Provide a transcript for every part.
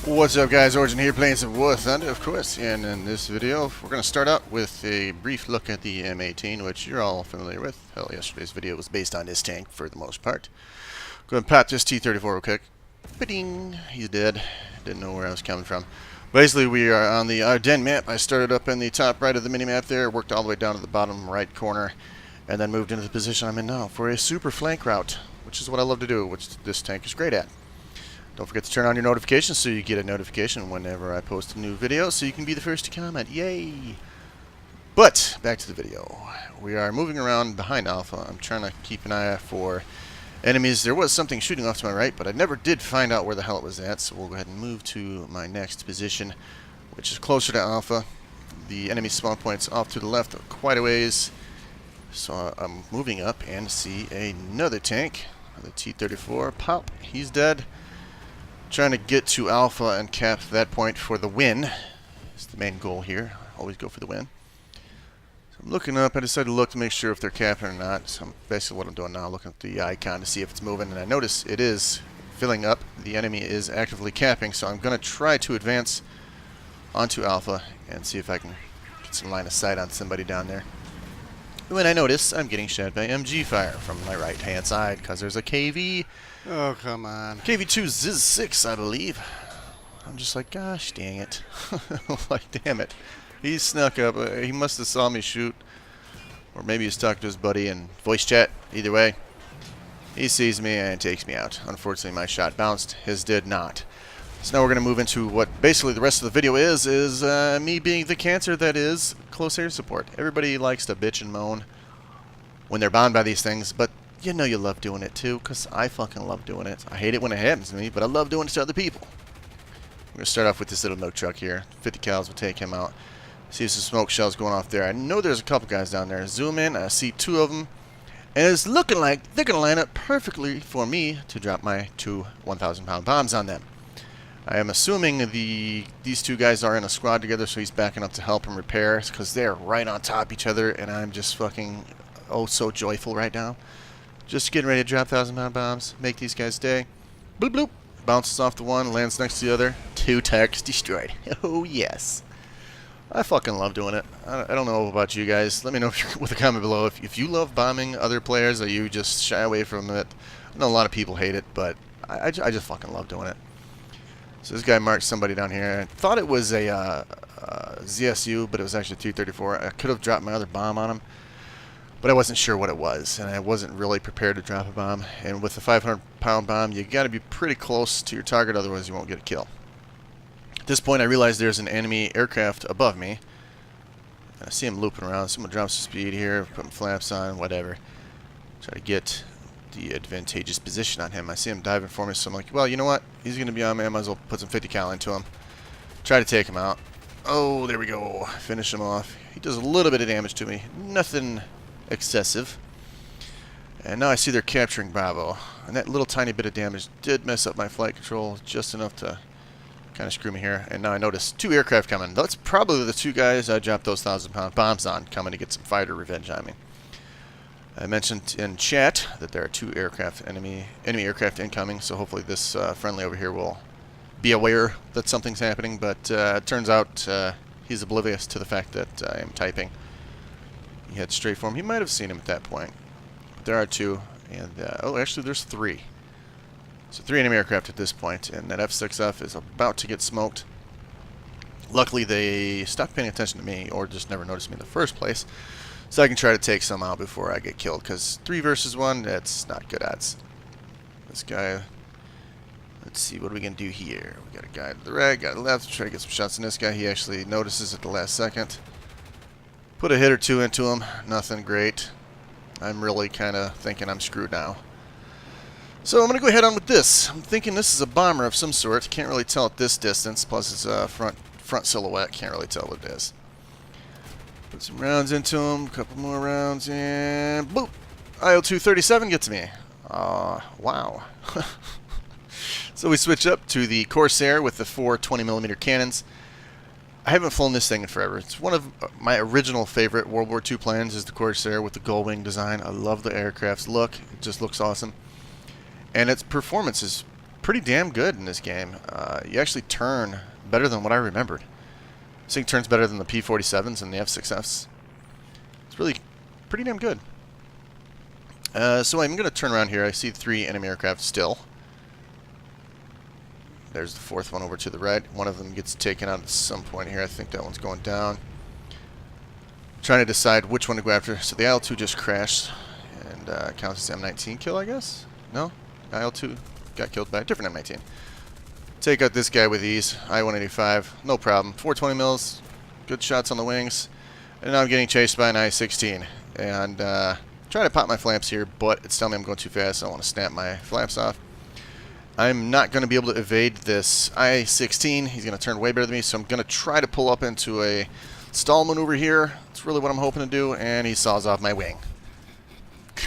What's up, guys? Origin here, playing some War Thunder, of course. And in this video, we're going to start out with a brief look at the M18, which you're all familiar with. Hell, yesterday's video was based on this tank for the most part. Go ahead and pop this T-34 real quick. Ba-ding! He's dead. Didn't know where I was coming from. Basically, we are on the Ardennes map. I started up in the top right of the mini-map there, worked all the way down to the bottom right corner, and then moved into the position I'm in now for a super flank route, which is what I love to do, which this tank is great at. Don't forget to turn on your notifications so you get a notification whenever I post a new video so you can be the first to comment. Yay! But, back to the video. We are moving around behind Alpha. I'm trying to keep an eye out for enemies. There was something shooting off to my right, but I never did find out where the hell it was at, so we'll go ahead and move to my next position, which is closer to Alpha. The enemy spawn point's off to the left quite a ways, so I'm moving up and see another tank, the T-34. Pop, he's dead. Trying to get to Alpha and cap that point for the win. It's the main goal here. Always go for the win. So I'm looking up. I decided to look to make sure if they're capping or not. So basically what I'm doing now, looking at the icon to see if it's moving. And I notice it is filling up. The enemy is actively capping. So I'm going to try to advance onto Alpha and see if I can get some line of sight on somebody down there. When I notice I'm getting shot by MG fire from my right hand side because there's a KV. Oh, come on. KV2 Ziz 6, I believe. I'm just like, gosh dang it. Like, damn it. He snuck up. He must have saw me shoot. Or maybe he's talking to his buddy in voice chat. Either way, he sees me and takes me out. Unfortunately, my shot bounced. His did not. So now we're going to move into what basically the rest of the video is me being the cancer that is close air support. Everybody likes to bitch and moan when they're bound by these things, but you know you love doing it too, because I fucking love doing it. I hate it when it happens to me, but I love doing it to other people. We're going to start off with this little milk truck here. 50 cals will take him out. See some smoke shells going off there. I know there's a couple guys down there. Zoom in, I see two of them. And it's looking like they're going to line up perfectly for me to drop my two 1,000-pound bombs on them. I am assuming these two guys are in a squad together, so he's backing up to help him repair, because they're right on top of each other, and I'm just fucking oh so joyful right now. Just getting ready to drop 1,000-pound bombs, make these guys stay. Bloop bloop. Bounces off the one, lands next to the other. Two targets destroyed. Oh yes. I fucking love doing it. I don't know about you guys. Let me know with a comment below if you love bombing other players, or you just shy away from it. I know a lot of people hate it, but I just fucking love doing it. So this guy marked somebody down here. I thought it was a ZSU, but it was actually a T-34. I could have dropped my other bomb on him, but I wasn't sure what it was, and I wasn't really prepared to drop a bomb. And with a 500-pound bomb, you got to be pretty close to your target, otherwise you won't get a kill. At this point, I realize there's an enemy aircraft above me. I see him looping around. Someone drops the speed here, putting flaps on, whatever. Try to get the advantageous position on him. I see him diving for me, so I'm like, well, you know what? He's going to be on me. I might as well put some 50 cal into him. Try to take him out. Oh, there we go. Finish him off. He does a little bit of damage to me. Nothing excessive. And now I see they're capturing Bravo. And that little tiny bit of damage did mess up my flight control just enough to kind of screw me here. And now I notice two aircraft coming. That's probably the two guys I dropped those 1,000-pound bombs on, coming to get some fighter revenge on me. I mentioned in chat that there are two aircraft, enemy aircraft incoming, so hopefully this friendly over here will be aware that something's happening, but it turns out he's oblivious to the fact that I am typing. He heads straight for him. He might have seen him at that point. But there are two, and oh, actually there's three. So three enemy aircraft at this point, and that F6F is about to get smoked. Luckily they stopped paying attention to me, or just never noticed me in the first place, so I can try to take some out before I get killed, because 3 versus 1, that's not good odds. This guy, let's see, what are we going to do here? We got a guy to the right, guy to the left, try to get some shots on this guy. He actually notices at the last second. Put a hit or two into him, nothing great. I'm really kind of thinking I'm screwed now. So I'm going to go ahead on with this. I'm thinking this is a bomber of some sort. Can't really tell at this distance, plus it's a front silhouette, can't really tell what it is. Put some rounds into him, a couple more rounds, and boop! IL-237 gets me. Wow. So we switch up to the Corsair with the 4 20mm cannons. I haven't flown this thing in forever. It's one of my original favorite World War II planes is the Corsair with the gull wing design. I love the aircraft's look. It just looks awesome. And its performance is pretty damn good in this game. You actually turn better than what I remembered. This thing turns better than the P-47s and the F-6Fs. It's really pretty damn good. So I'm going to turn around here. I see 3 enemy aircraft still. There's the 4th one over to the right. One of them gets taken out at some point here. I think that one's going down. Trying to decide which one to go after. So the IL-2 just crashed and counts as M19 kill, I guess? No? IL-2 got killed by a different M19. Take out this guy with ease. I-185, no problem. 420 mils, good shots on the wings. And now I'm getting chased by an I-16. And trying to pop my flaps here, but it's telling me I'm going too fast. I want to snap my flaps off. I'm not going to be able to evade this I-16. He's going to turn way better than me, so I'm going to try to pull up into a stall maneuver here. That's really what I'm hoping to do, and he saws off my wing.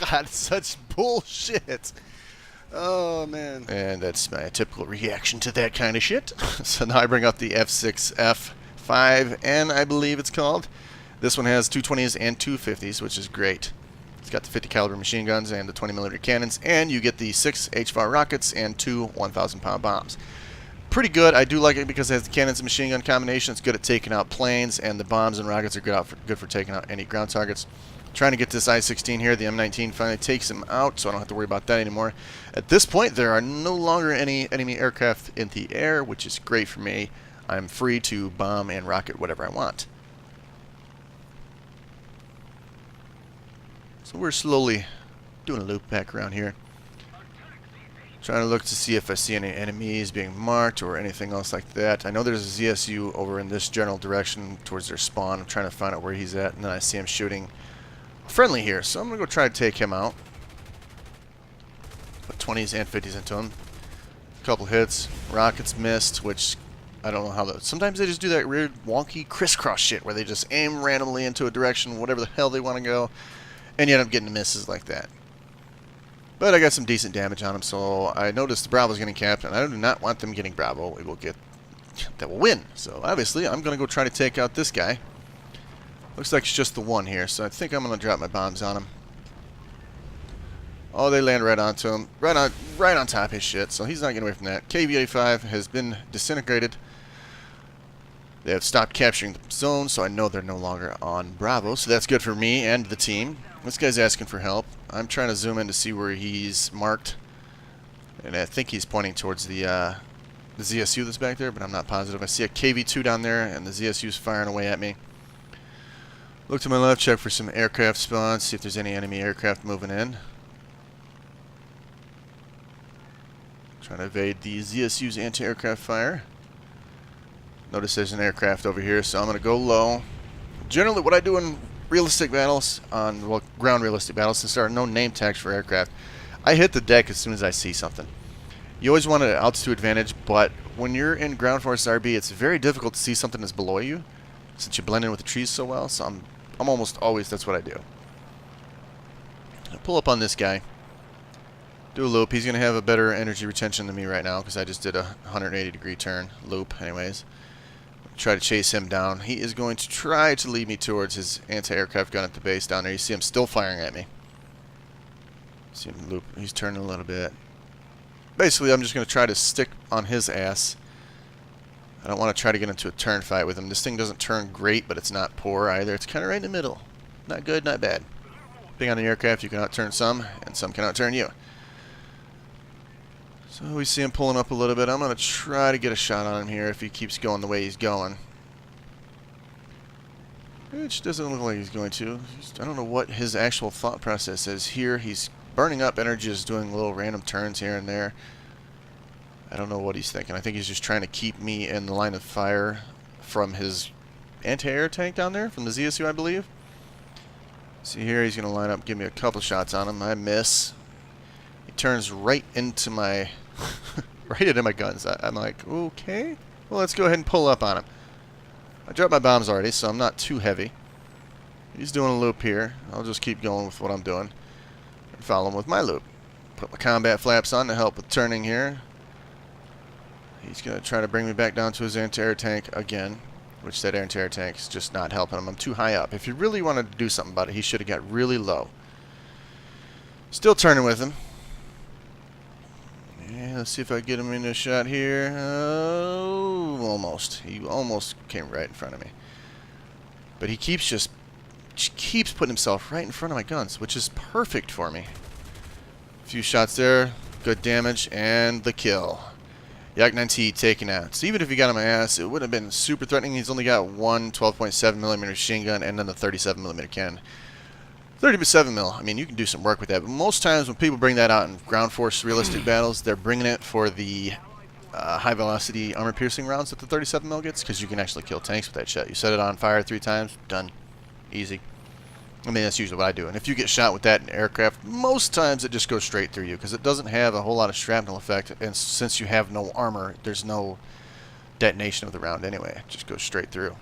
God, such bullshit. Oh, man. And that's my typical reaction to that kind of shit. So now I bring up the F6F5N, I believe it's called. This one has 220s and 250s, which is great. It's got the 50 caliber machine guns and the 20mm cannons, and you get the 6 HVAR rockets and 2 1,000-pound bombs. Pretty good. I do like it because it has the cannons and machine gun combination. It's good at taking out planes, and the bombs and rockets are good for taking out any ground targets. Trying to get this I-16 here. The M19 finally takes him out, so I don't have to worry about that anymore. At this point, there are no longer any enemy aircraft in the air, which is great for me. I'm free to bomb and rocket whatever I want. So we're slowly doing a loop back around here. Trying to look to see if I see any enemies being marked or anything else like that. I know there's a ZSU over in this general direction towards their spawn. I'm trying to find out where he's at, and then I see him shooting friendly here, so I'm going to go try to take him out. Put 20s and 50s into him. A couple hits. Rockets missed, which I don't know how that... Sometimes they just do that weird wonky crisscross shit where they just aim randomly into a direction, whatever the hell they want to go, and you end up getting misses like that. But I got some decent damage on him, so I noticed the Bravo's getting capped, and I do not want them getting Bravo. That will win. So obviously, I'm going to go try to take out this guy. Looks like it's just the one here, so I think I'm going to drop my bombs on him. Oh, they land right onto him. Right on top of his shit, so he's not getting away from that. KV-85 has been disintegrated. They have stopped capturing the zone, so I know they're no longer on Bravo, so that's good for me and the team. This guy's asking for help. I'm trying to zoom in to see where he's marked, and I think he's pointing towards the ZSU that's back there, but I'm not positive. I see a KV-2 down there, and the ZSU's firing away at me. Look to my left, check for some aircraft spawns, see if there's any enemy aircraft moving in. Trying to evade the ZSU's anti-aircraft fire. Notice there's an aircraft over here, so I'm going to go low. Generally, what I do in realistic battles, ground realistic battles, since there are no name tags for aircraft, I hit the deck as soon as I see something. You always want an altitude advantage, but when you're in ground force RB, it's very difficult to see something that's below you, since you blend in with the trees so well, so I'm almost always, that's what I do. I pull up on this guy, do a loop. He's going to have a better energy retention than me right now, because I just did a 180-degree turn loop anyways. Try to chase him down. He is going to try to lead me towards his anti-aircraft gun at the base down there. You see him still firing at me. See him loop. He's turning a little bit. Basically, I'm just going to try to stick on his ass. I don't want to try to get into a turn fight with him. This thing doesn't turn great, but it's not poor either. It's kind of right in the middle. Not good, not bad. Depending on the aircraft, you can outturn some, and some can outturn you. So we see him pulling up a little bit. I'm going to try to get a shot on him here if he keeps going the way he's going. Which doesn't look like he's going to. I don't know what his actual thought process is here. He's burning up energy, just doing little random turns here and there. I don't know what he's thinking. I think he's just trying to keep me in the line of fire from his anti-air tank down there, from the ZSU, I believe. See here, he's going to line up, give me a couple shots on him. I miss. He turns right into my... right into my guns. I'm like, okay, well, let's go ahead and pull up on him. I dropped my bombs already, so I'm not too heavy. He's doing a loop here. I'll just keep going with what I'm doing and follow him with my loop. Put my combat flaps on to help with turning here. He's going to try to bring me back down to his anti-air tank again, which that anti-air tank is just not helping him. I'm too high up. If he really wanted to do something about it, he should have got really low. Still turning with him. Yeah, let's see if I get him in a shot here. Oh, almost. He almost came right in front of me. But he keeps putting himself right in front of my guns, which is perfect for me. A few shots there, good damage, and the kill. Yak-9T taken out. So even if he got on my ass, it wouldn't have been super threatening. He's only got one 12.7mm machine gun and then the 37mm cannon. 37mm, I mean, you can do some work with that, but most times when people bring that out in ground force realistic battles, they're bringing it for the high velocity armor piercing rounds that the 37mm gets, because you can actually kill tanks with that shit. You set it on fire 3 times, done. Easy. I mean, that's usually what I do. And if you get shot with that in aircraft, most times it just goes straight through you, because it doesn't have a whole lot of shrapnel effect, and since you have no armor, there's no detonation of the round anyway. It just goes straight through.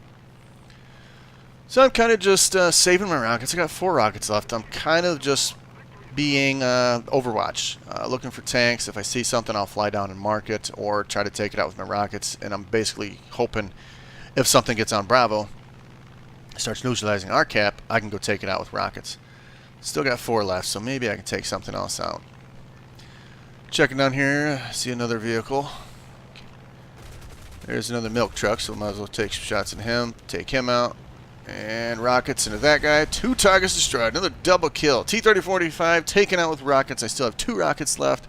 So I'm kind of just saving my rockets. I got 4 rockets left. I'm kind of just being Overwatch, looking for tanks. If I see something, I'll fly down and mark it, or try to take it out with my rockets. And I'm basically hoping if something gets on Bravo, starts neutralizing our cap, I can go take it out with rockets. Still got 4 left, so maybe I can take something else out. Checking down here, see another vehicle. There's another milk truck, so might as well take some shots at him, take him out. And rockets into that guy. 2 targets destroyed. Another double kill. T-3045 taken out with rockets. I still have 2 rockets left.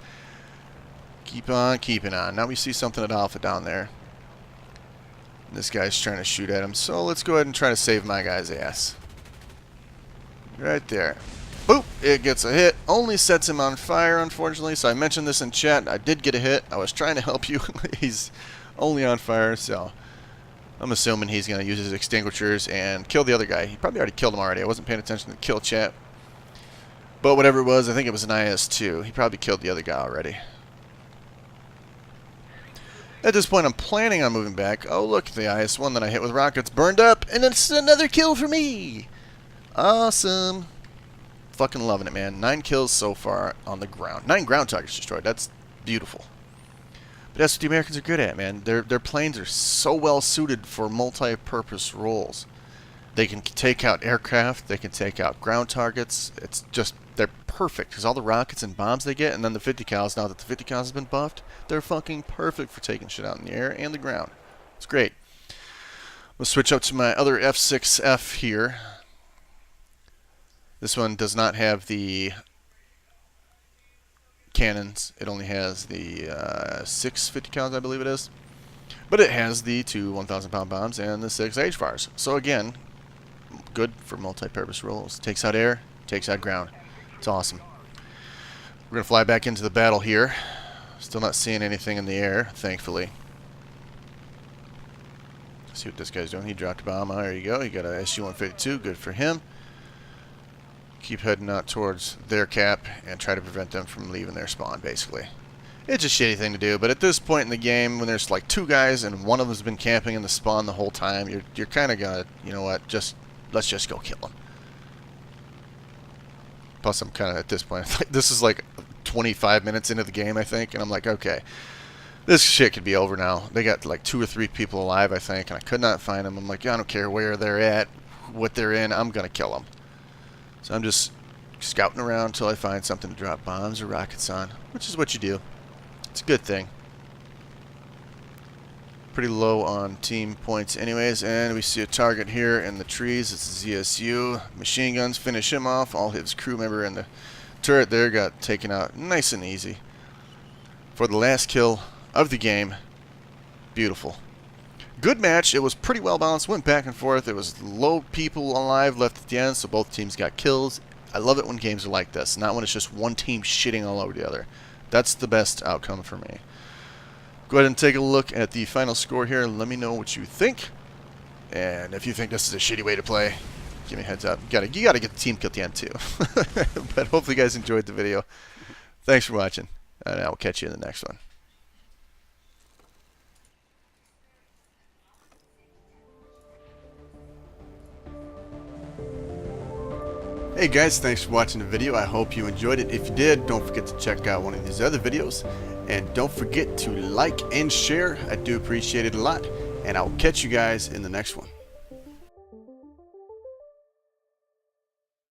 Keep on keeping on. Now we see something at Alpha down there. This guy's trying to shoot at him. So let's go ahead and try to save my guy's ass. Right there. Boop! It gets a hit. Only sets him on fire, unfortunately. So I mentioned this in chat. I did get a hit. I was trying to help you. He's only on fire, so I'm assuming he's going to use his extinguishers and kill the other guy. He probably already killed him already. I wasn't paying attention to the kill chat. But whatever it was, I think it was an IS-2. He probably killed the other guy already. At this point, I'm planning on moving back. Oh, look, the IS-1 that I hit with rockets burned up, and it's another kill for me! Awesome. Fucking loving it, man. 9 kills so far on the ground. 9 ground targets destroyed. That's beautiful. But that's what the Americans are good at, man. Their planes are so well suited for multi-purpose roles. They can take out aircraft, they can take out ground targets. It's just, they're perfect, because all the rockets and bombs they get, and then the 50 cals, now that the 50 cals has been buffed, they're fucking perfect for taking shit out in the air and the ground. It's great. We'll switch up to my other F6F here. This one does not have the cannons. It only has the 6 50 cals, I believe it is. But it has the 2 1,000-pound bombs and the 6 HFARs. So again, good for multi-purpose roles. Takes out air, takes out ground. It's awesome. We're going to fly back into the battle here. Still not seeing anything in the air, thankfully. See what this guy's doing. He dropped a bomb. Oh, there you go. He got a SU-152. Good for him. Keep heading out towards their cap and try to prevent them from leaving their spawn, basically. It's a shitty thing to do, but at this point in the game, when there's like 2 guys and one of them's been camping in the spawn the whole time, you're kind of gonna, you know what, let's just go kill him. Plus, I'm kind of, at this point, this is like 25 minutes into the game, I think, and I'm like, okay, this shit could be over now. They got like 2 or 3 people alive, I think, and I could not find them. I'm like, yeah, I don't care where they're at, what they're in, I'm gonna kill them. So I'm just scouting around until I find something to drop bombs or rockets on, which is what you do. It's a good thing. Pretty low on team points anyways, and we see a target here in the trees. It's a ZSU. Machine guns finish him off. All his crew member in the turret there got taken out nice and easy. For the last kill of the game. Beautiful. Good match. It was pretty well balanced. Went back and forth. There was low people alive left at the end, so both teams got kills. I love it when games are like this, not when it's just one team shitting all over the other. That's the best outcome for me. Go ahead and take a look at the final score here. Let me know what you think. And if you think this is a shitty way to play, give me a heads up. You gotta get the team kill at the end too. But hopefully you guys enjoyed the video. Thanks for watching, and I will catch you in the next one. Hey guys, thanks for watching the video. I hope you enjoyed it. If you did, don't forget to check out one of these other videos. And don't forget to like and share. I do appreciate it a lot. And I'll catch you guys in the next one.